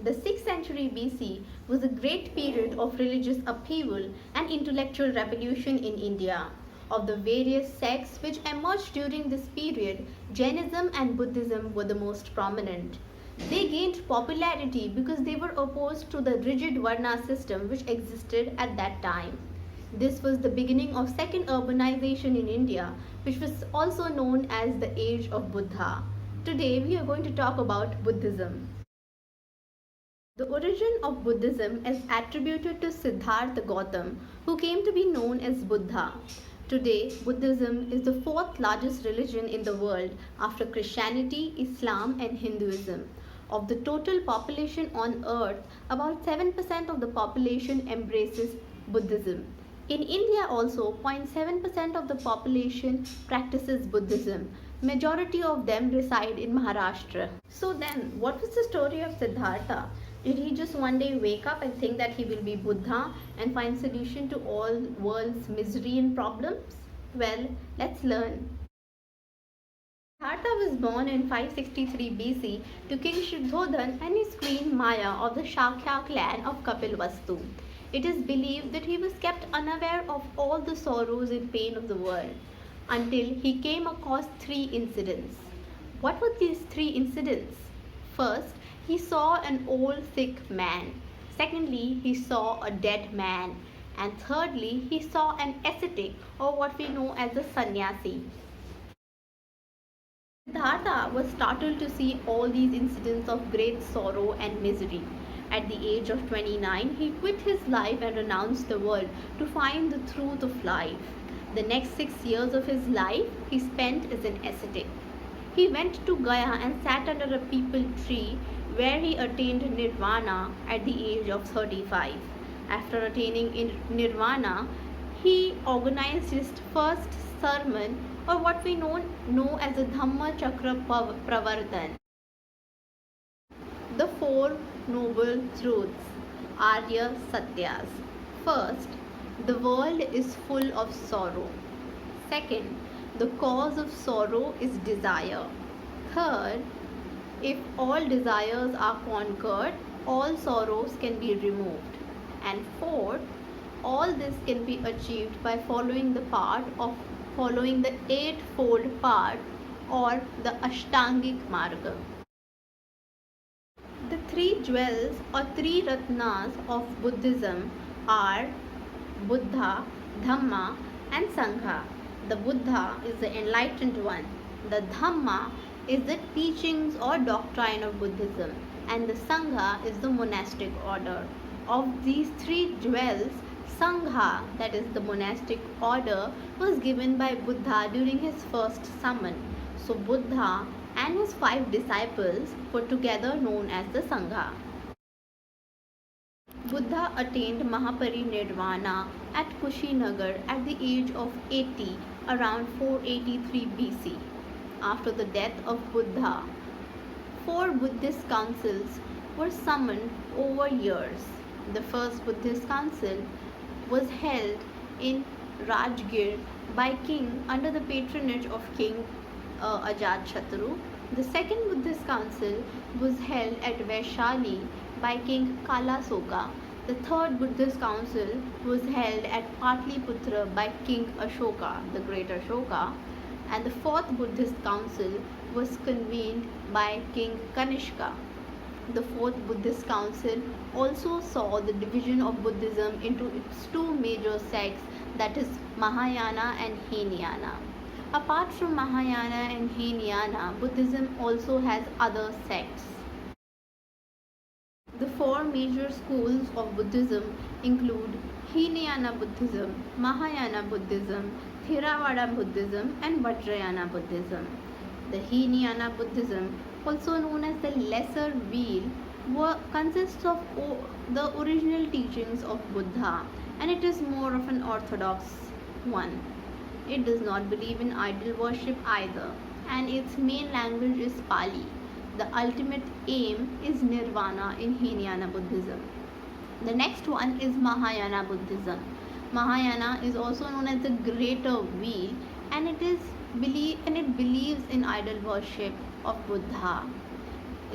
The 6th century BC was a great period of religious upheaval and intellectual revolution in India. Of the various sects which emerged during this period, Jainism and Buddhism were the most prominent. They gained popularity because they were opposed to the rigid Varna system which existed at that time. This was the beginning of second urbanization in India, which was also known as the age of Buddha. Today we are going to talk about Buddhism. The origin of Buddhism is attributed to Siddhartha Gautam, who came to be known as Buddha. Today, Buddhism is the fourth largest religion in the world after Christianity, Islam, and Hinduism. Of the total population on earth, about 7% of the population embraces Buddhism. In India also, 0.7% of the population practices Buddhism. Majority of them reside in Maharashtra. So then, what was the story of Siddhartha? Did he just one day wake up and think that he will be Buddha and find solution to all world's misery and problems? Well, let's learn. Siddhartha was born in 563 BC to King Shuddhodhan and his queen Maya of the Shakya clan of Kapilvastu. It is believed that he was kept unaware of all the sorrows and pain of the world until he came across three incidents. What were these three incidents? First, he saw an old sick man. Secondly, he saw a dead man. And thirdly, he saw an ascetic, or what we know as a sannyasi. Siddhartha was startled to see all these incidents of great sorrow and misery. At the age of 29, he quit his life and renounced the world to find the truth of life. The next 6 years of his life he spent as an ascetic. He went to Gaya and sat under a peepal tree where he attained nirvana at the age of 35. After attaining nirvana, he organized his first sermon, or what we know as the Dhamma Chakra Pravartan. The Four Noble Truths, Arya Satyas. First, the world is full of sorrow. Second, the cause of sorrow is desire. Third, if all desires are conquered, all sorrows can be removed. And fourth, all this can be achieved by following the eightfold path or the Ashtangic Marga. The three jewels or three ratnas of Buddhism are Buddha, Dhamma, and Sangha. The Buddha is the enlightened one. The Dhamma is the teachings or doctrine of Buddhism, and the Sangha is the monastic order. Of these three jewels, Sangha, that is the monastic order, was given by Buddha during his first summon. So Buddha and his 5 disciples were together known as the Sangha. Buddha attained Mahaparinirvana at Kushinagar at the age of 80 around 483 BC. After the death of Buddha, 4 Buddhist councils were summoned over years. The first Buddhist council was held in Rajgir by king under the patronage of King Ajatashatru. The second Buddhist council was held at Vaishali by King Kalasoka. The third Buddhist council was held at Patliputra by King Ashoka, the great Ashoka. And the fourth Buddhist council was convened by King Kanishka. The fourth Buddhist council also saw the division of Buddhism into its 2 major sects, that is Mahayana and Hinayana. Apart from Mahayana and Hinayana, Buddhism also has other sects. The 4 major schools of Buddhism include Hinayana Buddhism, Mahayana Buddhism, Theravada Buddhism, and Vajrayana Buddhism. The Hinayana Buddhism, also known as the Lesser Wheel, consists of the original teachings of Buddha, and it is more of an orthodox one. It does not believe in idol worship either, and its main language is Pali. The ultimate aim is Nirvana in Hinayana Buddhism. The next one is Mahayana Buddhism. Mahayana is also known as the Greater Wheel, and it believes in idol worship of Buddha.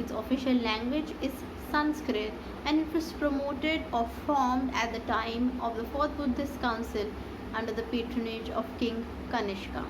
Its official language is Sanskrit, and it was promoted or formed at the time of the Fourth Buddhist Council under the patronage of King Kanishka.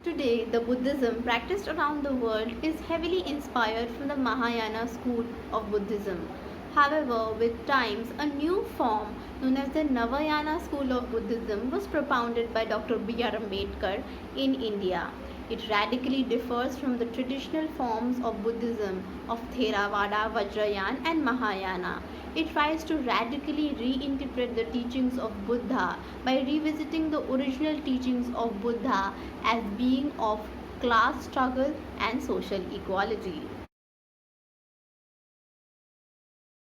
Today, the Buddhism practiced around the world is heavily inspired from the Mahayana school of Buddhism. However, with times, a new form known as the Navayana school of Buddhism was propounded by Dr. B.R. Ambedkar in India. It radically differs from the traditional forms of Buddhism of Theravada, Vajrayana, and Mahayana. It tries to radically reinterpret the teachings of Buddha by revisiting the original teachings of Buddha as being of class struggle and social equality.